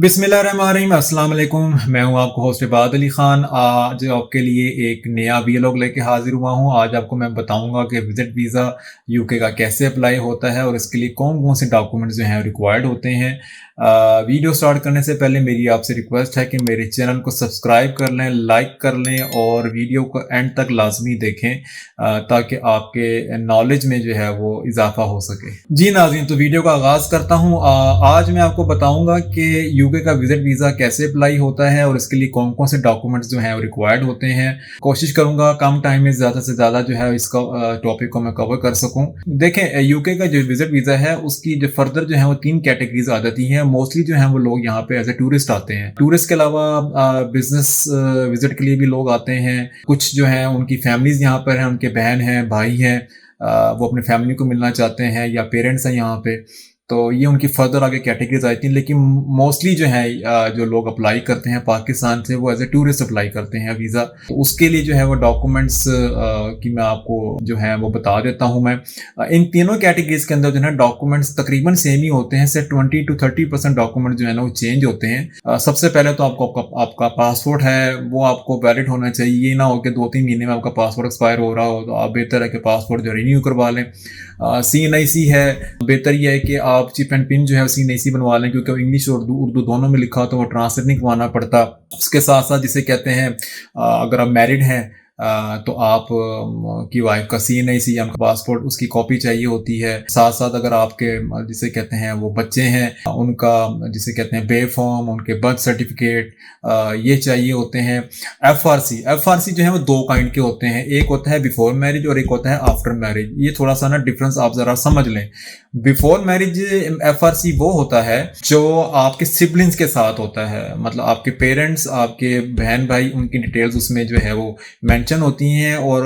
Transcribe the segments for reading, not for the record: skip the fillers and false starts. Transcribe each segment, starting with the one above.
बिस्मिल्लाहिर्रहमानिर्रहीम, अस्सलाम वालेकुम। मैं हूं आपको होस्ट इबाद अली ख़ान। आज आपके लिए एक नया वीलॉग लेके हाज़िर हुआ हूं। आज आपको मैं बताऊंगा कि विज़िट वीज़ा यूके का कैसे अप्लाई होता है और इसके लिए कौन-कौन से डॉक्यूमेंट्स जो हैं रिक्वायर्ड होते हैं। वीडियो स्टार्ट करने से पहले मेरी आपसे रिक्वेस्ट है कि मेरे चैनल को सब्सक्राइब कर लें, लाइक कर लें और वीडियो को एंड तक लाज़मी देखें ताकि आपके नॉलेज में जो है वो इजाफ़ा हो सके। जी नाज़रीन, तो वीडियो का आगाज़ करता हूँ। आज मैं आपको बताऊंगा कि यूके का विजिट वीज़ा कैसे अप्लाई होता है और इसके लिए कौन कौन से डॉक्यूमेंट्स जो हैं वो रिक्वायर्ड होते हैं। कोशिश करूंगा कम टाइम में ज़्यादा से ज़्यादा जो है इसका टॉपिक को मैं कवर कर सकूं। देखें, यूके का जो विजिट वीज़ा है उसकी जो फर्दर जो है वो 3 कैटेगरीज आ जाती हैं। मोस्टली जो है वो लोग यहाँ पे एज ए टूरिस्ट आते हैं। टूरिस्ट के अलावा बिजनेस विजिट के लिए भी लोग आते हैं। कुछ जो है उनकी फैमिलीज यहाँ पर हैं, उनके बहन हैं, भाई हैं, वो अपने फैमिली को मिलना चाहते हैं या पेरेंट्स हैं यहाँ पे, तो ये उनकी फर्दर आगे कैटेगरीज आई थी। लेकिन मोस्टली जो है जो लोग अप्लाई करते हैं पाकिस्तान से वो एज ए टूरिस्ट अप्लाई करते हैं वीज़ा। तो उसके लिए जो है वो डॉक्यूमेंट्स की मैं आपको जो है वो बता देता हूँ। मैं इन तीनों कैटेगरीज के अंदर जो है डॉक्यूमेंट्स तकरीबन सेम ही होते हैं। सिर्फ 20 to 30% डॉक्यूमेंट जो है ना वो चेंज होते हैं। सबसे पहले तो आपका पासपोर्ट है वो आपको वैलिड होना चाहिए। ये ना हो कि 2-3 महीने में आपका पासपोर्ट एक्सपायर हो रहा हो, तो आप बेहतर है कि पासपोर्ट जो रिन्यू करवा लें। CNIC है, बेहतर ये है कि आप चिप एंड पिन जो है CNIC बनवा लें, क्योंकि इंग्लिश और उर्दू दोनों में लिखा हो तो वो ट्रांसलेट नहीं करवाना पड़ता। उसके साथ साथ जिसे कहते हैं अगर आप मैरिड हैं तो आप की वाइफ का CNIC या उनका पासपोर्ट उसकी कॉपी चाहिए होती है। साथ साथ अगर आपके जिसे कहते हैं वो बच्चे हैं उनका जिसे कहते हैं बे फॉर्म, उनके बर्थ सर्टिफिकेट ये चाहिए होते हैं। FRC जो है वो 2 काइंड के होते हैं। एक होता है बिफोर मैरिज और एक होता है आफ्टर मैरिज। ये थोड़ा सा ना डिफरेंस आप जरा समझ लें। बिफोर मैरिज FRC वो होता है जो आपके सिबलिंग्स के साथ होता है, मतलब आपके पेरेंट्स, आपके बहन भाई, उनकी डिटेल्स उसमें जो है वो मेंशन होती हैं। और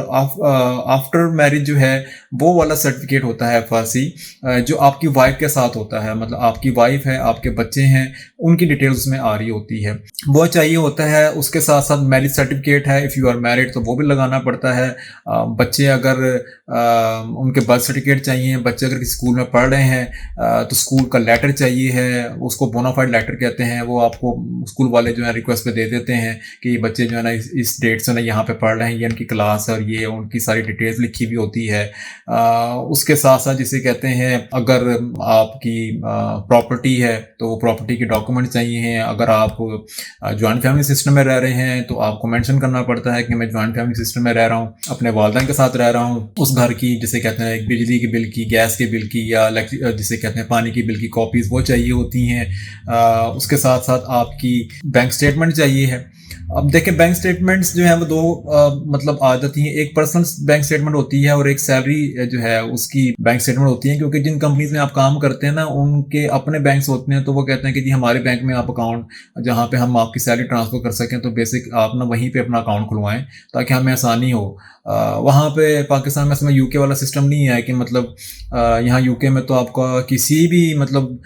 आफ्टर मैरिज जो है वो वाला सर्टिफिकेट होता है FRC जो आपकी वाइफ के साथ होता है, मतलब आपकी वाइफ है, आपके बच्चे हैं, उनकी डिटेल्स उसमें आ रही होती है, वो चाहिए होता है। उसके साथ साथ मैरिज सर्टिफिकेट है, इफ़ यू आर मैरिड तो वो भी लगाना पड़ता है। बच्चे अगर उनके बर्थ सर्टिफिकेट चाहिए, बच्चे अगर किसी स्कूल में पढ़ रहे हैं तो स्कूल का लेटर चाहिए है, उसको बोनाफाइड लेटर कहते हैं। वो आपको स्कूल वाले जो है रिक्वेस्ट पे दे देते हैं कि ये बच्चे जो है ना इस डेट से ना यहाँ पे पढ़ रहे हैं, ये उनकी क्लास है और ये उनकी सारी डिटेल्स लिखी हुई होती है। उसके साथ साथ जिसे कहते हैं अगर आपकी प्रॉपर्टी है तो वो प्रॉपर्टी के डॉक्यूमेंट चाहिए हैं। अगर आप ज्वाइंट फैमिली सिस्टम में रह रहे हैं तो आपको मेंशन करना पड़ता है कि मैं ज्वाइंट फैमिली सिस्टम में रह रहा हूँ, अपने वालिदैन के साथ रह रहा हूँ। उस घर की जिसे कहते हैं बिजली के बिल की, गैस के बिल की या जिसे कहते हैं पानी की बिल की कॉपीज वो चाहिए होती हैं। उसके साथ साथ आपकी बैंक स्टेटमेंट चाहिए है। अब देखें, बैंक स्टेटमेंट्स जो है वो 2 मतलब आ जाती हैं। एक पर्सनल बैंक स्टेटमेंट होती है और एक सैलरी जो है उसकी बैंक स्टेटमेंट होती है। क्योंकि जिन कंपनीज में आप काम करते हैं ना उनके अपने बैंक्स होते हैं, तो वो कहते हैं कि जी हमारे बैंक में आप अकाउंट जहाँ पे हम आपकी सैलरी ट्रांसफर कर सकें, तो बेसिक आप ना वहीं पे अपना अकाउंट खुलवाएं ताकि हमें आसानी हो। वहाँ पे पाकिस्तान में इसमें यूके वाला सिस्टम नहीं है कि मतलब यहाँ यूके में तो आपका किसी भी मतलब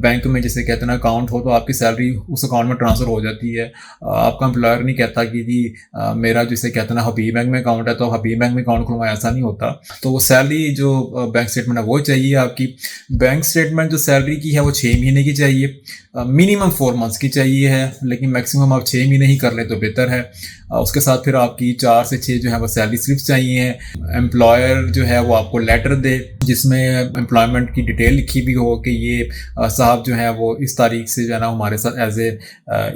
बैंक में जिसे कहते हैं ना अकाउंट हो तो आपकी सैलरी उस अकाउंट में ट्रांसफ़र हो जाती है। आपका एम्प्लॉयर नहीं कहता कि जी मेरा जिसे कहते हैं ना हबीब बैंक में अकाउंट है तो हबीब बैंक में अकाउंट खुलवाएं, ऐसा नहीं होता। तो वो सैलरी जो बैंक स्टेटमेंट है वो चाहिए आपकी। बैंक स्टेटमेंट जो सैलरी की है वो 6 महीने की चाहिए, मिनिमम 4 मंथ्स की चाहिए है, लेकिन मैक्सिमम आप 6 महीने ही कर लें तो बेहतर है। उसके साथ फिर आपकी 4 से 6 जो है वो सैलरी स्लिप चाहिए हैं। एम्प्लॉयर जो है वो आपको लेटर दे जिसमें एम्प्लॉयमेंट की डिटेल लिखी भी हो कि ये साहब जो है वो इस तारीख से जो है ना हमारे साथ एज ए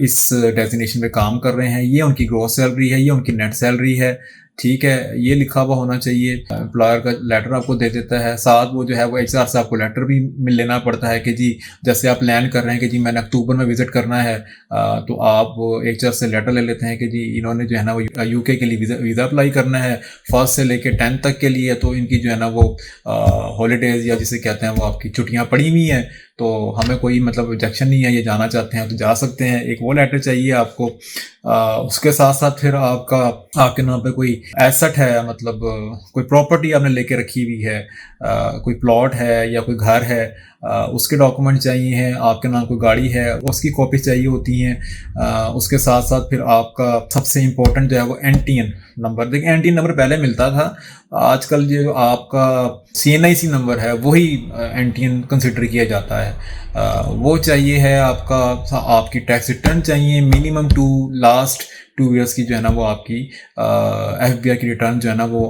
इस डेजिग्नेशन पे काम कर रहे हैं, ये उनकी ग्रॉस सैलरी है, ये उनकी नेट सैलरी है, ठीक है, ये लिखा हुआ होना चाहिए। एम्प्लॉयर का लेटर आपको दे देता है। साथ वो जो है वो HR से आपको लेटर भी मिल लेना पड़ता है कि जी जैसे आप प्लान कर रहे हैं कि जी मैंने अक्टूबर में विजिट करना है, तो आप HR से लेटर ले लेते हैं कि जी इन्होंने जो है ना वो UK के लिए वीज़ा अप्लाई करना है 1st से लेकर 10th तक के लिए, तो इनकी जो है ना वो हॉलीडेज़ या जिसे कहते हैं वो आपकी छुट्टियाँ पड़ी हुई हैं, तो हमें कोई मतलब ऑब्जेक्शन नहीं है, ये जाना चाहते हैं तो जा सकते हैं। एक वो लेटर चाहिए आपको। उसके साथ साथ फिर आपके नाम पे कोई एसेट है, मतलब कोई प्रॉपर्टी आपने लेके रखी हुई है, कोई प्लॉट है या कोई घर है, उसके डॉक्यूमेंट चाहिए हैं। आपके नाम कोई गाड़ी है उसकी कॉपी चाहिए होती हैं। उसके साथ साथ फिर आपका सबसे इम्पोर्टेंट जो है वो NTN नंबर। देखिए NTN नंबर पहले मिलता था, आजकल जो आपका CNIC नंबर है वही NTN कंसिडर किया जाता है। वो चाहिए है आपका, आपकी टैक्स रिटर्न चाहिए मिनिमम टू लास्ट 2 ईयर्स की जो है ना वो आपकी FBI की रिटर्न जो है ना वो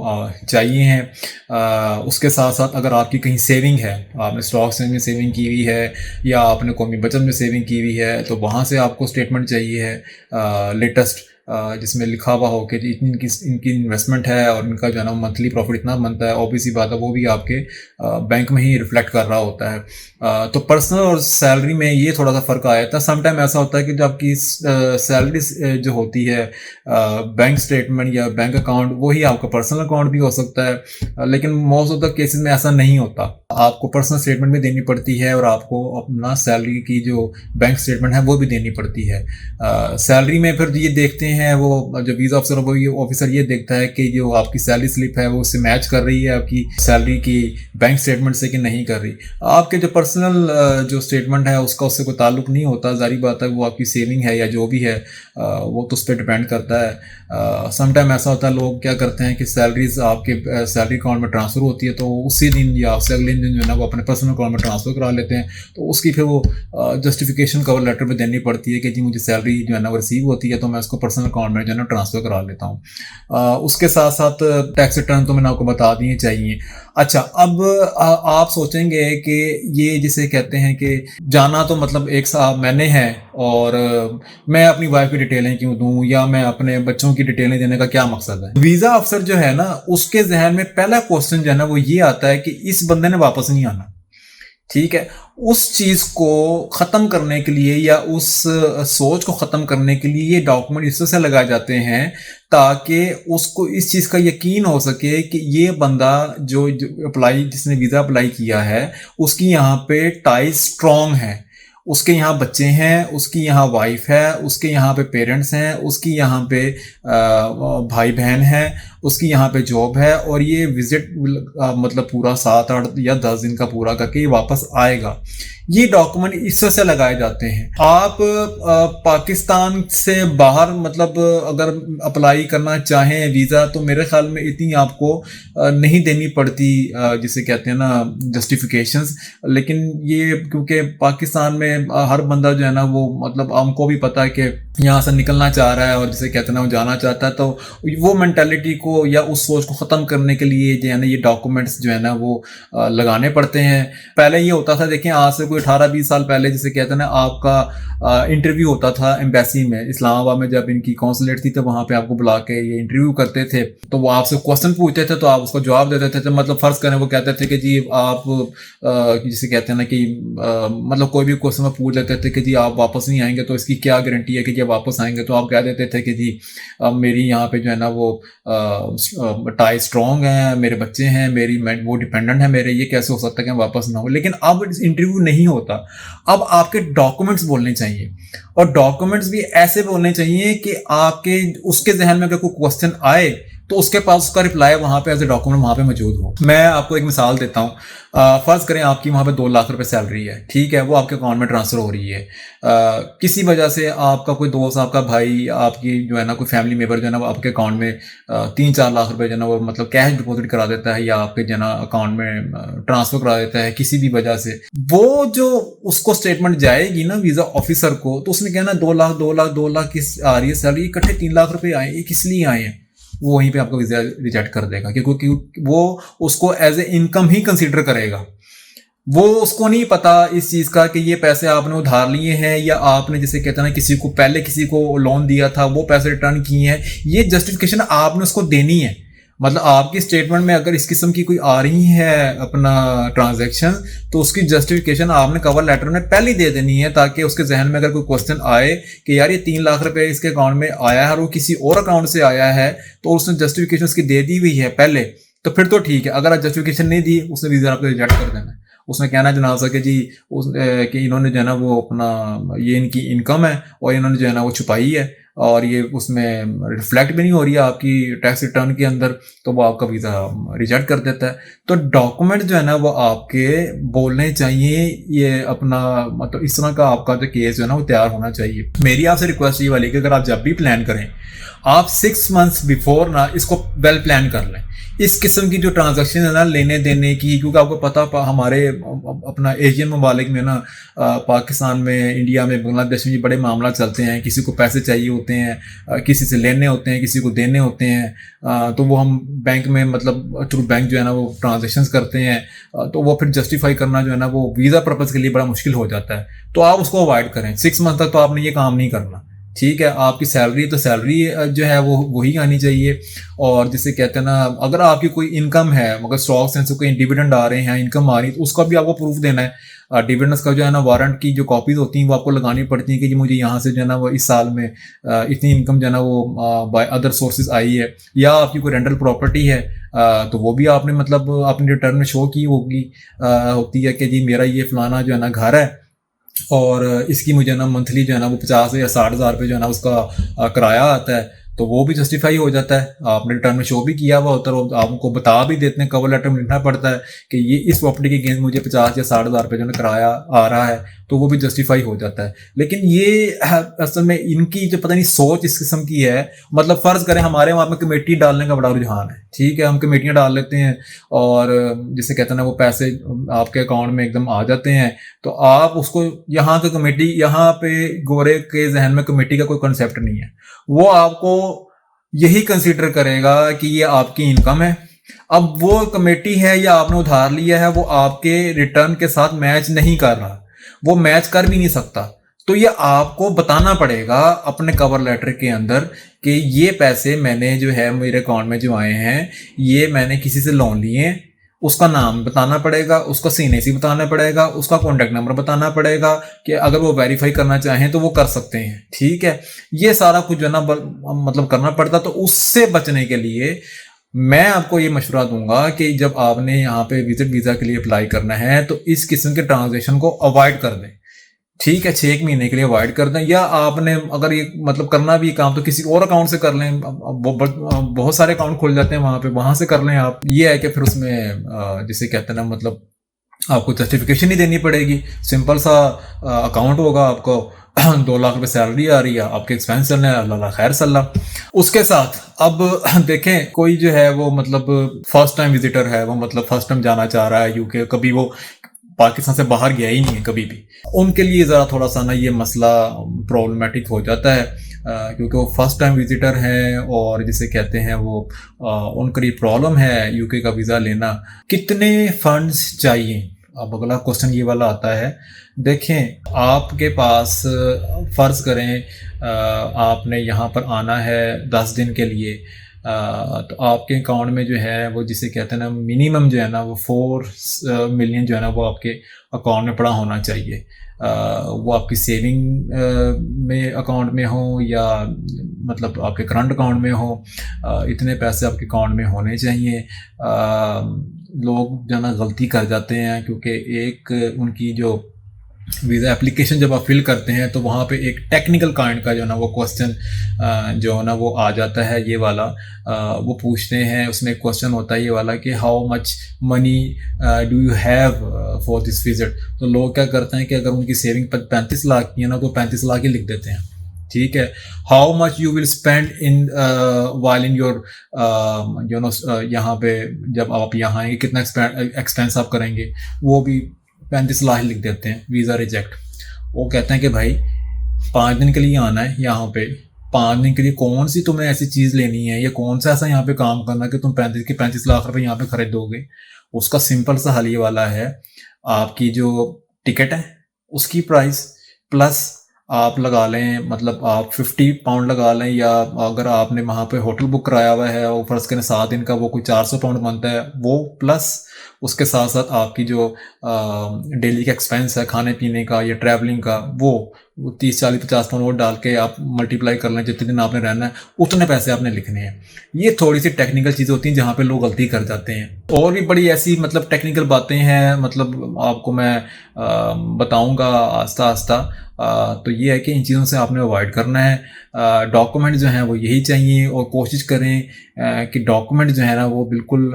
चाहिए हैं। उसके साथ साथ अगर आपकी कहीं सेविंग है, आपने स्टॉक्स में सेविंग की हुई है या आपने कौमी बचत में सेविंग की हुई है, तो वहाँ से आपको स्टेटमेंट चाहिए है लेटेस्ट, जिसमें लिखा हुआ हो कि इनकी इनकी इन्वेस्टमेंट है और इनका जो है ना मंथली प्रॉफिट इतना बनता है। ऑब्वियसली बात है वो भी आपके बैंक में ही रिफ्लेक्ट कर रहा होता है। तो पर्सनल और सैलरी में ये थोड़ा सा फ़र्क आया था। समटाइम ऐसा होता है कि जब आपकी सैलरी जो होती है, बैंक स्टेटमेंट या बैंक अकाउंट वही आपका पर्सनल अकाउंट भी हो सकता है, लेकिन मोस्ट ऑफ द केसेस में ऐसा नहीं होता। आपको पर्सनल स्टेटमेंट भी देनी पड़ती है और आपको अपना सैलरी की जो बैंक स्टेटमेंट है वो भी देनी पड़ती है। सैलरी में फिर ये देखते हैं, वो जो वीज़ा ऑफिसर वो ये ऑफिसर ये देखता है कि जो आपकी सैलरी स्लिप है वो उससे मैच कर रही है आपकी सैलरी की बैंक स्टेटमेंट से कि नहीं कर रही। आपके जो पर्सनल जो स्टेटमेंट है उसका उससे कोई ताल्लुक नहीं होता। जारी बात है वो आपकी सेविंग है या जो भी है वो तो उस पर डिपेंड करता है। समटाइम ऐसा होता है लोग क्या करते हैं कि सैलरीज आपके सैलरी अकाउंट में ट्रांसफ़र होती है तो उसी दिन या उससे अगले दिन जो है ना वो अपने पर्सनल अकाउंट में ट्रांसफ़र करा लेते हैं। तो उसकी फिर वो जस्टिफिकेशन कवर लेटर में देनी पड़ती है कि जी मुझे सैलरी जो है ना वो रिसीव होती है तो मैं उसको पर्सनल अकाउंट में जो है ना ट्रांसफ़र करा लेता हूँ। उसके साथ साथ टैक्स रिटर्न तो मैंने आपको बता दिए चाहिए। अच्छा, अब आप सोचेंगे कि ये जिसे कहते हैं कि जाना तो मतलब एक साहब मैंने है और मैं अपनी वाइफ की डिटेलें क्यों दूं या मैं अपने बच्चों की डिटेलें देने का क्या मकसद है। वीज़ा अफसर जो है ना उसके जहन में पहला क्वेश्चन जो है ना वो ये आता है कि इस बंदे ने वापस नहीं आना। ठीक है, उस चीज को खत्म करने के लिए या उस सोच को खत्म करने के लिए ये डॉक्यूमेंट इस तरह से लगाए जाते हैं ताकि उसको इस चीज का यकीन हो सके कि ये बंदा जो अप्लाई जिसने वीजा अप्लाई किया है उसकी यहाँ पे टाई स्ट्रॉन्ग है, उसके यहाँ बच्चे हैं, उसकी यहाँ वाइफ है, उसके यहाँ पे पेरेंट्स हैं, उसकी यहाँ पे भाई बहन हैं, उसकी यहाँ पे जॉब है और ये विजिट मतलब पूरा 7-8 या 10 दिन का पूरा करके ये वापस आएगा। ये डॉक्यूमेंट इस वजह से लगाए जाते हैं। आप पाकिस्तान से बाहर मतलब अगर अप्लाई करना चाहें वीज़ा तो मेरे ख्याल में इतनी आपको नहीं देनी पड़ती जिसे कहते हैं ना जस्टिफिकेशंस। लेकिन ये क्योंकि पाकिस्तान में हर बंदा जो है ना वो मतलब हमको भी पता है कि यहाँ से निकलना चाह रहा है और जिसे कहते हैं ना वो जाना चाहता है, तो वो मेंटालिटी को या उस सोच को ख़त्म करने के लिए जो है ना ये डॉक्यूमेंट्स जो है ना वो लगाने पड़ते हैं। पहले ये होता था, देखिए आज से कोई 18-20 साल पहले जिसे कहते हैं ना आपका इंटरव्यू होता था एम्बेसी में, इस्लामाबाद में जब इनकी कॉन्सुलेट थी तो वहाँ पे आपको बुला के ये इंटरव्यू करते थे। तो वो आपसे क्वेश्चन पूछते थे तो आप उसको जवाब देते थे। तो मतलब फ़र्ज़ करें वो कहते थे कि जी आप जिसे कहते हैं ना कि मतलब कोई भी क्वेश्चन में पूछ लेते थे कि जी आप वापस नहीं आएंगे तो इसकी क्या गारंटी है कि जब वापस आएंगे। तो आप कह देते थे कि जी मेरी यहाँ पे जो है ना वो टाई स्ट्रॉन्ग है, मेरे बच्चे हैं, मेरी वो डिपेंडेंट है मेरे, ये कैसे हो सकता है कि वापस ना हो। लेकिन अब इंटरव्यू नहीं होता, अब आपके डॉक्यूमेंट्स बोलने चाहिए और डॉक्यूमेंट्स भी ऐसे बोलने चाहिए कि आपके उसके जहन में अगर कोई क्वेश्चन आए तो उसके पास उसका रिप्लाई वहां पे एज ए डॉक्यूमेंट वहां पे मौजूद हो। मैं आपको एक मिसाल देता हूँ। फर्ज करें आपकी वहां पे 2 लाख रुपए सैलरी है, ठीक है, वो आपके अकाउंट में ट्रांसफर हो रही है। किसी वजह से आपका कोई दोस्त, आपका भाई, आपकी जो है ना कोई फैमिली मेंबर जो है ना वो आपके अकाउंट में 3-4 लाख रुपए जो है ना वो मतलब कैश डिपॉजिट करा देता है या आपके जो है ना अकाउंट में ट्रांसफर करा देता है किसी भी वजह से। वो जो उसको स्टेटमेंट जाएगी ना वीजा ऑफिसर को, तो उसने कहना 2 लाख किस आ रही है सैलरी, इकट्ठे 3 लाख रुपए आए, ये किस लिए आए हैं। वो वहीं पे आपको वीजा रिजेक्ट कर देगा क्योंकि वो उसको एज ए इनकम ही कंसीडर करेगा। वो उसको नहीं पता इस चीज का कि ये पैसे आपने उधार लिए हैं या आपने जिसे कहते हैं ना किसी को पहले किसी को लोन दिया था वो पैसे रिटर्न किए हैं। ये जस्टिफिकेशन आपने उसको देनी है। मतलब आपकी स्टेटमेंट में अगर इस किस्म की कोई आ रही है अपना ट्रांजैक्शन तो उसकी जस्टिफिकेशन आपने कवर लेटर में पहले दे देनी है ताकि उसके जहन में अगर कोई क्वेश्चन आए कि यार ये 3 लाख रुपए इसके अकाउंट में आया है और वो किसी और अकाउंट से आया है तो उसने जस्टिफिकेशन उसकी दे दी हुई है पहले, तो फिर तो ठीक है। अगर जस्टिफिकेशन नहीं दी उसने वीजा आपको रिजेक्ट कर देना है। उसने कहना जनाब सके जी कि इन्होंने जो है ना वो अपना ये इनकी इनकम है और इन्होंने जो है ना वो छुपाई है और ये उसमें रिफ्लेक्ट भी नहीं हो रही है आपकी टैक्स रिटर्न के अंदर, तो वो आपका वीज़ा रिजेक्ट कर देता है। तो डॉक्यूमेंट जो है ना वो आपके बोलने चाहिए, ये अपना मतलब इस तरह का आपका जो केस जो है ना वो तैयार होना चाहिए। मेरी आपसे रिक्वेस्ट ये वाली कि अगर आप जब भी प्लान करें, आप 6 मंथ्स बिफोर ना इसको वेल प्लान कर लें। इस किस्म की जो ट्रांजैक्शन है ना लेने देने की, क्योंकि आपको पता हमारे अपना एशियन ममालिक में ना, पाकिस्तान में, इंडिया में, बांग्लादेश में ये बड़े मामला चलते हैं। किसी को पैसे चाहिए होते हैं, किसी से लेने होते हैं, किसी को देने होते हैं, तो वो हम बैंक में मतलब थ्रू बैंक जो है ना वो ट्रांजेक्शन्स करते हैं, तो वो फिर जस्टिफाई करना जो है ना वो वीज़ा पर्पज़ के लिए बड़ा मुश्किल हो जाता है। तो आप उसको अवॉइड करें। 6 मंथ तक तो आपने ये काम नहीं करना, ठीक है। आपकी सैलरी तो सैलरी जो है वो वही आनी चाहिए। और जिसे कहते हैं ना, अगर आपकी कोई इनकम है, मगर स्टॉक्स हैं, कोई डिविडेंड आ रहे हैं, इनकम आ रही है, तो उसका भी आपको प्रूफ देना है। डिविडेंड्स का जो है ना वारंट की जो कॉपीज होती हैं वो आपको लगानी पड़ती हैं कि जी मुझे यहाँ से जो है ना वो इस साल में इतनी इनकम जो है ना वो बाय अदर सोर्सेज आई है। या आपकी कोई रेंटल प्रॉपर्टी है, तो वो भी आपने मतलब अपने रिटर्न में शो की होगी, होती है कि जी मेरा ये फलाना जो है ना घर है और इसकी मुझे ना मंथली जो है ना वो 50 या 60 हज़ार रुपये जो है ना उसका किराया आता है, तो वो भी जस्टिफाई हो जाता है। आपने रिटर्न में शो भी किया हुआ होता है, आपको बता भी देते हैं, कवर लेटर में लिखना पड़ता है कि ये इस प्रॉपर्टी के अगेंस्ट मुझे 50 या 60 हज़ार रुपये जो है किराया आ रहा है, तो वो भी जस्टिफाई हो जाता है। लेकिन ये असल में इनकी जो पता नहीं सोच इस किस्म की है। मतलब फ़र्ज़ करें हमारे वहाँ पे कमेटी डालने का बड़ा रुझान है, ठीक है, हम कमेटियाँ डाल लेते हैं और जिसे कहते हैं ना वो पैसे आपके अकाउंट में एकदम आ जाते हैं। तो आप उसको यहाँ की कमेटी, यहाँ पे गोरे के जहन में कमेटी का कोई कंसेप्ट नहीं है। वो आपको यही कंसीडर करेगा कि ये आपकी इनकम है। अब वो कमेटी है या आपने उधार लिया है, वो आपके रिटर्न के साथ मैच नहीं कर रहा, वो मैच कर भी नहीं सकता। तो ये आपको बताना पड़ेगा अपने कवर लेटर के अंदर कि ये पैसे मैंने जो है मेरे अकाउंट में जो आए हैं, ये मैंने किसी से लोन लिए हैं। उसका नाम बताना पड़ेगा, उसका सीएनएसी बताना पड़ेगा, उसका कॉन्टैक्ट नंबर बताना पड़ेगा कि अगर वो वेरीफाई करना चाहें तो वो कर सकते हैं, ठीक है। ये सारा कुछ जो है ना मतलब करना पड़ता। तो उससे बचने के लिए मैं आपको ये मशवरा दूंगा कि जब आपने यहाँ पे विजिट वीज़ा के लिए अप्लाई करना है तो इस किस्म के ट्रांजेक्शन को अवॉइड कर दें, ठीक है। 6 महीने के लिए अवॉइड कर दें, या आपने अगर ये मतलब करना भी काम तो किसी और अकाउंट से कर लें। बहुत सारे अकाउंट खुल जाते हैं वहाँ पे, वहाँ से कर लें आप। ये है कि फिर उसमें जिसे कहते हैं ना मतलब आपको जस्टिफिकेशन नहीं देनी पड़ेगी, सिंपल सा अकाउंट होगा। आपको 2 लाख रुपए सैलरी आ रही है, आपके एक्सपेंस चल रहे हैं, अल्लाह खैर सल्ला। उसके साथ अब देखें कोई जो है वो मतलब फर्स्ट टाइम विजिटर है, वो मतलब फर्स्ट टाइम जाना चाह रहा है यूके, कभी वो पाकिस्तान से बाहर गया ही नहीं है कभी भी, उनके लिए ज़रा थोड़ा सा ना ये मसला प्रॉब्लमेटिक हो जाता है, क्योंकि वो फर्स्ट टाइम विजिटर हैं और जिसे कहते हैं वो उनके लिए प्रॉब्लम है यूके का वीज़ा लेना। कितने फंड्स चाहिए, अब अगला क्वेश्चन ये वाला आता है। देखें आपके पास फ़र्ज़ करें आपने यहाँ पर आना है 10 दिन के लिए, तो आपके अकाउंट में जो है वो जिसे कहते हैं ना मिनिमम जो है ना वो 4 मिलियन जो है ना वो आपके अकाउंट में पड़ा होना चाहिए। वो आपकी सेविंग में अकाउंट में हो या मतलब आपके करंट अकाउंट में हो, इतने पैसे आपके अकाउंट में होने चाहिए। लोग जो है ना गलती कर जाते हैं, क्योंकि एक उनकी जो वीज़ा एप्लीकेशन जब आप फिल करते हैं तो वहाँ पे एक टेक्निकल काइंड का जो है ना वो क्वेश्चन जो है ना वो आ जाता है, ये वाला वो पूछते हैं। उसमें क्वेश्चन होता है ये वाला कि how much money do you have for this visit. तो लोग क्या करते हैं कि अगर उनकी सेविंग 35 लाख की है ना तो 35 लाख ही लिख देते हैं, ठीक है। How much you will spend in while in your you know, यहाँ पे जब आप यहाँ आएंगे कितना एक्सपेंस आप करेंगे, वो भी 35 लाख लिख देते हैं, वीज़ा रिजेक्ट। वो कहते हैं कि भाई 5 दिन के लिए आना है यहाँ पे, 5 दिन के लिए कौन सी तुम्हें ऐसी चीज़ लेनी है या कौन सा ऐसा यहाँ पे काम करना कि तुम 35 लाख रुपए यहाँ पे खरीदोगे। उसका सिंपल सा हल ये वाला है, आपकी जो टिकट है उसकी प्राइस प्लस आप लगा लें, मतलब आप 50 पाउंड लगा लें, या अगर आपने वहाँ पे होटल बुक कराया हुआ है और फर्स्ट करें 7 दिन का, वो कोई 400 पाउंड बनता है वो, प्लस उसके साथ साथ आपकी जो डेली का एक्सपेंस है खाने पीने का या ट्रैवलिंग का, वो 30 40 50 पाउंड और डाल के आप मल्टीप्लाई कर लें, जितने दिन आपने रहना है उतने पैसे आपने लिखने हैं। ये थोड़ी सी टेक्निकल चीज़ें होती हैं जहाँ पे लोग गलती कर जाते हैं। और भी बड़ी ऐसी मतलब टेक्निकल बातें हैं, मतलब आपको मैं बताऊंगा आस्ता आस्ता। तो ये है कि इन चीज़ों से आपने अवॉइड करना है। डॉक्यूमेंट जो हैं वो यही चाहिए, और कोशिश करें कि डॉक्यूमेंट जो है ना वो बिल्कुल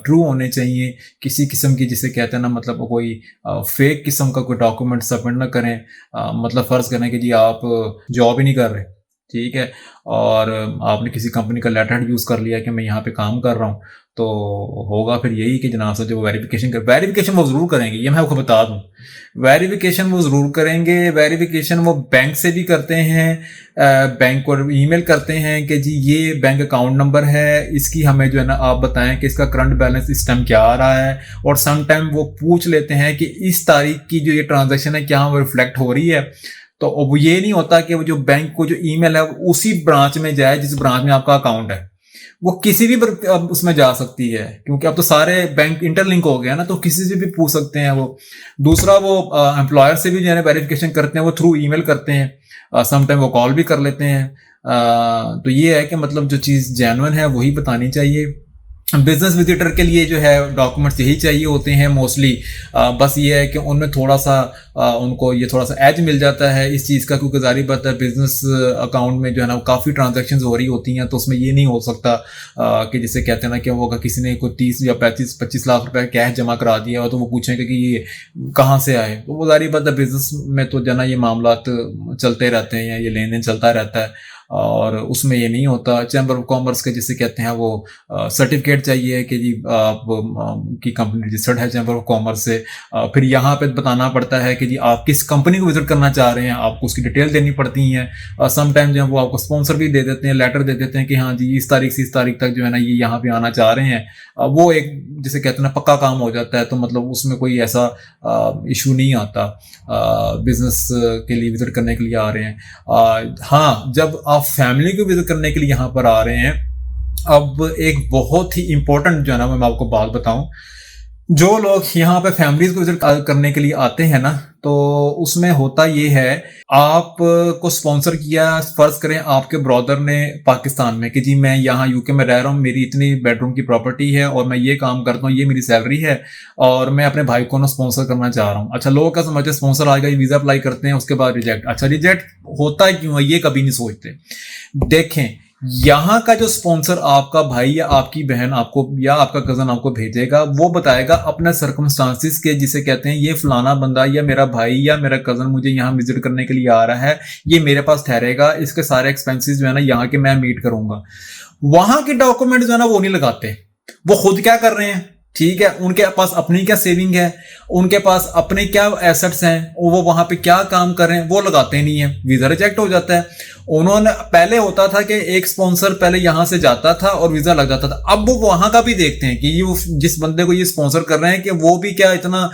ट्रू होने चाहिए। किसी किस्म की, जिसे कहते हैं ना, मतलब कोई फेक किस्म का कोई डॉक्यूमेंट सबमिट ना करें। मतलब फ़र्ज़ करें कि जी आप जॉब ही नहीं कर रहे, ठीक है, और आपने किसी कंपनी का लेटर हेड यूज़ कर लिया कि मैं यहाँ पे काम कर रहा हूँ, तो होगा फिर यही कि जनाब से जो वेरिफिकेशन वो ज़रूर करेंगे, ये मैं आपको बता दूँ। वेरिफिकेशन वो ज़रूर करेंगे, वेरिफिकेशन वो बैंक से भी करते हैं, बैंक को ईमेल करते हैं कि जी ये बैंक अकाउंट नंबर है, इसकी हमें जो है ना आप बताएं कि इसका करंट बैलेंस इस टाइम क्या आ रहा है, और सम टाइम वो पूछ लेते हैं कि इस तारीख की जो ये ट्रांजैक्शन है क्या वो रिफ्लेक्ट हो रही है। तो अब ये नहीं होता कि वो जो बैंक को जो ईमेल है उसी ब्रांच में जाए जिस ब्रांच में आपका अकाउंट है, वो किसी भी अब उसमें जा सकती है, क्योंकि अब तो सारे बैंक इंटरलिंक हो गए हैं ना, तो किसी से भी पूछ सकते हैं वो। दूसरा, वो एम्प्लॉयर से भी जो है वेरिफिकेशन करते हैं, वो थ्रू ईमेल करते हैं, समटाइम वो कॉल भी कर लेते हैं। तो ये है कि मतलब जो चीज़ जेन्युइन है वही बतानी चाहिए। बिजनेस विजिटर के लिए जो है डॉक्यूमेंट्स यही चाहिए होते हैं मोस्टली। बस ये है कि उनमें थोड़ा सा उनको ये थोड़ा सा एज मिल जाता है इस चीज़ का, क्योंकि जारी बात है बिजनेस अकाउंट में जो है ना काफ़ी ट्रांजैक्शंस हो रही होती हैं, तो उसमें ये नहीं हो सकता कि जिसे कहते हैं ना कि वो अगर किसी ने कोई 30 या 25 लाख रुपए कैश जमा करा दिया हो तो वो पूछेंगे कि ये कहाँ से आए। तो वो जारी बात है बिजनेस में तो जना ये मामला चलते रहते हैं, या ये लेन देन चलता रहता है, और उसमें ये नहीं होता। चैम्बर ऑफ कॉमर्स के जिसे कहते हैं वो सर्टिफिकेट चाहिए कि जी आप की कंपनी रजिस्टर्ड है चैम्बर ऑफ कॉमर्स से। फिर यहाँ पे बताना पड़ता है कि जी आप किस कंपनी को विजिट करना चाह रहे हैं, आपको उसकी डिटेल देनी पड़ती हैं। समटाइम जो है वो आपको स्पॉन्सर भी दे देते हैं, लेटर दे देते हैं कि हाँ जी इस तारीख से इस तारीख तक जो है ना ये यहाँ पे आना चाह रहे हैं। वो एक जिसे कहते हैं ना पक्का काम हो जाता है, तो मतलब उसमें कोई ऐसा इशू नहीं आता बिजनेस के लिए विजिट करने के लिए आ रहे हैं। हाँ, जब आप फैमिली को विजिट करने के लिए यहाँ पर आ रहे हैं, अब एक बहुत ही इंपॉर्टेंट जो है ना मैं आपको बात बताऊं, जो लोग यहाँ पे फैमिलीज को विजिट करने के लिए आते हैं ना, तो उसमें होता ये है, आप को स्पॉन्सर किया फर्ज करें आपके ब्रदर ने पाकिस्तान में कि जी मैं यहाँ यूके में रह रहा हूँ, मेरी इतनी बेडरूम की प्रॉपर्टी है और मैं ये काम करता हूँ, ये मेरी सैलरी है, और मैं अपने भाई को ना स्पॉन्सर करना चाह रहा हूँ। अच्छा, लोगों का समझते स्पॉन्सर आएगा, वीजा अप्लाई करते हैं, उसके बाद रिजेक्ट। अच्छा, रिजेक्ट होता है क्यों है ये कभी नहीं सोचते। देखें, यहाँ का जो स्पॉन्सर आपका भाई या आपकी बहन आपको या आपका कजन आपको भेजेगा, वो बताएगा अपने सर्कमस्टांसिस के, जिसे कहते हैं ये फलाना बंदा या मेरा भाई या मेरा कजन मुझे यहाँ विजिट करने के लिए आ रहा है, ये मेरे पास ठहरेगा, इसके सारे एक्सपेंसेस जो है ना यहाँ के मैं मीट करूंगा। वहां के डॉक्यूमेंट जो है ना वो नहीं लगाते। वो खुद क्या कर रहे हैं, ठीक है, उनके पास अपनी क्या सेविंग है, उनके पास अपने क्या एसेट्स हैं, वो वहां पे क्या काम कर रहे हैं, वो लगाते नहीं है, वीजा रिजेक्ट हो जाता है। उन्होंने पहले होता था कि एक स्पॉन्सर पहले यहां से जाता था और वीजा लग जाता था, अब वो वहां का भी देखते हैं कि ये जिस बंदे को ये स्पॉन्सर कर रहे हैं कि वो भी क्या इतना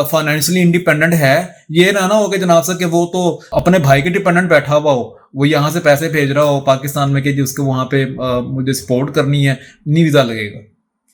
फाइनेंशियली इंडिपेंडेंट है। ये ना हो कि जनाब सर कि वो तो अपने भाई के डिपेंडेंट बैठा हुआ हो, वो यहाँ से पैसे भेज रहा हो पाकिस्तान में कि उसको वहां पे मुझे सपोर्ट करनी है, नहीं वीजा लगेगा,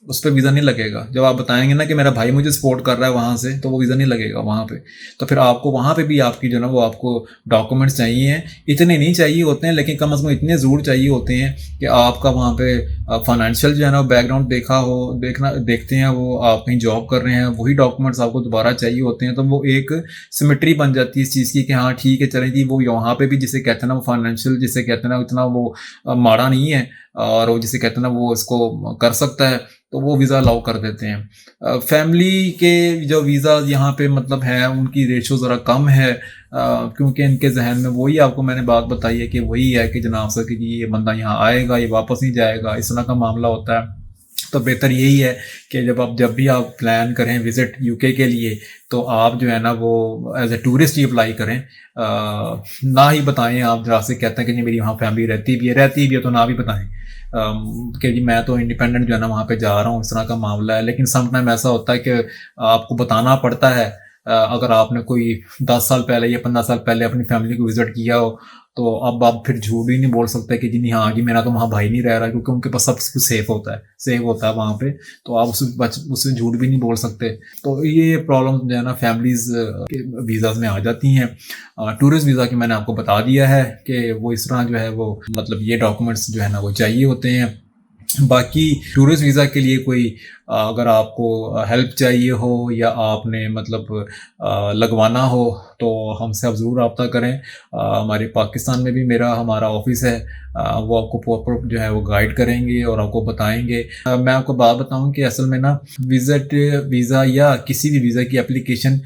उस पर वीज़ा नहीं लगेगा। जब आप बताएंगे ना कि मेरा भाई मुझे सपोर्ट कर रहा है वहाँ से, तो वो वीज़ा नहीं लगेगा वहाँ पे। तो फिर आपको वहाँ पे भी आपकी जो ना वो आपको डॉक्यूमेंट्स चाहिए। इतने नहीं चाहिए होते हैं, लेकिन कम से कम इतने ज़रूर चाहिए होते हैं कि आपका वहाँ पे फाइनेंशियल जो है ना बैकग्राउंड देखते हैं, वो आप कहीं जॉब कर रहे हैं, वही डॉक्यूमेंट्स आपको दोबारा चाहिए होते हैं। तो वो एक सिमेट्री बन जाती है इस चीज़ की कि हाँ ठीक है चलें जी, वो वहाँ पे भी जिसे कहते हैं ना वो फाइनेंशियल जिसे कहते हैं ना इतना वो माड़ा नहीं है, और वो जिसे कहते हैं ना वो इसको कर सकता है, तो वो वीज़ा अलाउ कर देते हैं। फैमिली के जो वीज़ा यहाँ पे मतलब है उनकी रेशो ज़रा कम है, क्योंकि इनके जहन में वही आपको मैंने बात बताई है कि वही है कि जनाब सर कि ये बंदा यहाँ आएगा, ये वापस नहीं जाएगा, इस तरह का मामला होता है। तो बेहतर यही है कि जब भी आप प्लान करें विजिट यूके के लिए, तो आप जो है ना वो एज ए टूरिस्ट ही अप्लाई करें। ना ही बताएं आप जरा से कहते हैं कि नहीं मेरी वहाँ फैमिली रहती भी है तो ना भी बताएं कि जी मैं तो इंडिपेंडेंट जो है ना वहाँ पे जा रहा हूँ, इस तरह का मामला है। लेकिन समटाइम ऐसा होता है कि आपको बताना पड़ता है। अगर आपने कोई 10 साल पहले या 15 साल पहले अपनी फैमिली को विजिट किया हो, तो अब आप फिर झूठ भी नहीं बोल सकते कि जी नहीं हाँ जी मेरा तो वहाँ भाई नहीं रह रहा, क्योंकि उनके पास सब कुछ सेफ होता है वहाँ पे, तो आप उससे झूठ भी नहीं बोल सकते। तो ये प्रॉब्लम जो है ना फैमिलीज के वीज़ाज में आ जाती हैं। टूरिस्ट वीज़ा की मैंने आपको बता दिया है कि वो इस तरह जो है वो मतलब ये डॉक्यूमेंट्स जो है ना वो चाहिए होते हैं। बाकी टूरिस्ट वीज़ा के लिए कोई अगर आपको हेल्प चाहिए हो या आपने मतलब लगवाना हो तो हमसे आप ज़रूर रब्ता करें। हमारे पाकिस्तान में भी हमारा ऑफ़िस है। वो आपको प्रॉपर जो है वो गाइड करेंगे और आपको बताएँगे। मैं आपको बात बताऊँ कि असल में ना विज़िट वीज़ा या किसी भी वीज़ा की एप्लीकेशन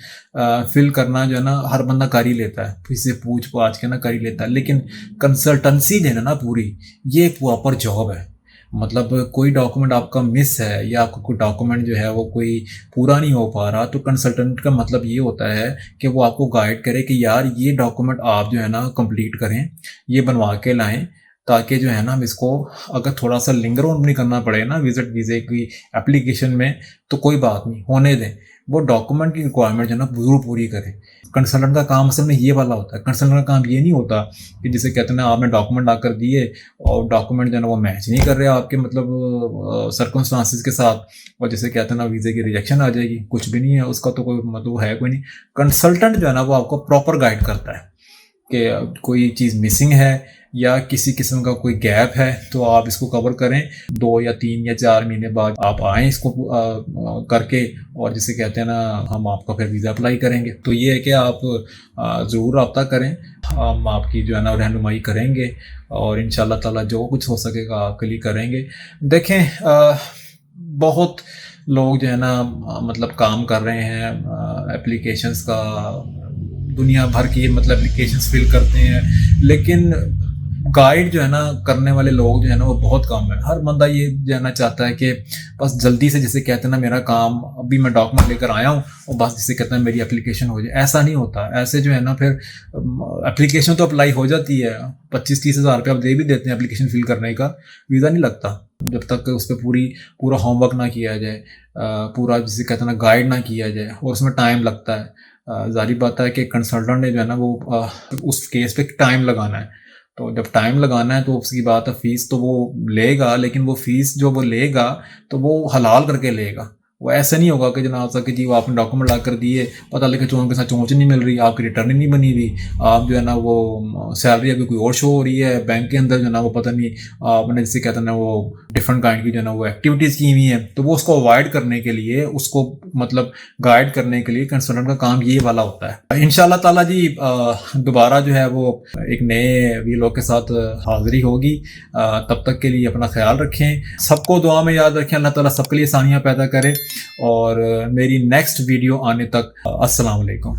फ़िल करना जो है ना हर बंदा कर ही लेता है। किसी से पूछ-पाछ के ना कर ही लेता है। लेकिन कंसल्टेंसी देना ना पूरी, ये एक प्रॉपर जॉब है। मतलब कोई डॉक्यूमेंट आपका मिस है या आपका कोई डॉक्यूमेंट जो है वो कोई पूरा नहीं हो पा रहा, तो कंसल्टेंट का मतलब ये होता है कि वो आपको गाइड करे कि यार ये डॉक्यूमेंट आप जो है ना कंप्लीट करें, ये बनवा के लाएँ, ताकि जो है ना हम इसको अगर थोड़ा-सा लिंगर ऑन भी नहीं करना पड़े ना विज़िट वीज़े की एप्लीकेशन में, तो कोई बात नहीं, होने दें। वो डॉक्यूमेंट की रिक्वायरमेंट जो है ना ज़रूर पूरी करें। कंसल्टेंट का काम असल में ये वाला होता है। कंसल्टेंट का काम ये नहीं होता कि जिसे कहते हैं ना आपने डॉक्यूमेंट लाकर दिए और डॉक्यूमेंट जो है ना वो मैच नहीं कर रहे आपके मतलब सर्कमस्टांसेस के साथ, और जिसे कहते हैं ना वीज़े की रिजेक्शन आ जाएगी, कुछ भी नहीं है उसका, तो कोई मतलब है कोई नहीं। कंसल्टेंट जो है ना वो आपको प्रॉपर गाइड करता है कि कोई चीज़ मिसिंग है या किसी किस्म का कोई गैप है तो आप इसको कवर करें। 2 या 3 या 4 महीने बाद आप आएँ इसको करके, और जिसे कहते हैं ना हम आपका फिर वीज़ा अप्लाई करेंगे। तो ये है कि आप ज़रूर रब्ता करें, हम आपकी जो है ना रहनुमाई करेंगे और इंशाअल्लाह ताला जो कुछ हो सकेगा आपके लिए करेंगे। देखें बहुत लोग जो है ना मतलब काम कर रहे हैं एप्लीकेशंस का, दुनिया भर की मतलब एप्लीकेशंस फिल करते हैं, लेकिन गाइड जो है ना करने वाले लोग जो है ना वो बहुत कम है। हर बंदा ये जानना चाहता है कि बस जल्दी से, जिसे कहते हैं ना मेरा काम अभी मैं डॉक्यूमेंट लेकर आया हूँ और बस जिसे कहते हैं मेरी एप्लीकेशन हो जाए। ऐसा नहीं होता। ऐसे जो है ना फिर एप्लीकेशन तो अप्लाई हो जाती है, 25-30 हज़ार रुपये आप दे भी देते हैं एप्लीकेशन फिल करने का, वीज़ा नहीं लगता जब तक उस पर पूरा होमवर्क ना किया जाए, पूरा जिसे कहते हैं ना गाइड ना किया जाए, और उसमें टाइम लगता है। ज़ाहिर बात है कि कंसल्टेंट ने जो है ना वो उस केस पे टाइम लगाना है। तो जब टाइम लगाना है तो उसकी बात है, फ़ीस तो वो लेगा, लेकिन वो फ़ीस जो वो लेगा तो वो हलाल करके लेगा। वो ऐसा नहीं होगा कि जनाब साहब कि जी वो आपने डॉक्यूमेंट ला कर दिए, पता लगे चोंच के साथ चोंच नहीं मिल रही, आपकी रिटर्न ही नहीं बनी हुई, आप जो है ना वो सैलरी अभी कोई और शो हो रही है बैंक के अंदर, जो है ना वो पता नहीं आपने जिसे कहते हैं ना वो डिफरेंट काइंड की जो है ना वो एक्टिविटीज़ की हुई हैं। तो वो उसको अवॉइड करने के लिए, उसको मतलब गाइड करने के लिए कंसल्टेंट का काम ये वाला होता है। इंशाअल्लाह ताला जी दोबारा जो है वो एक नए वीलॉग के साथ हाज़िरी होगी। तब तक के लिए अपना ख्याल रखें, सबको दुआ में याद रखें, अल्लाह ताला सबके लिए आसानियाँ पैदा करे। और मेरी नेक्स्ट वीडियो आने तक अस्सलाम वालेकुम।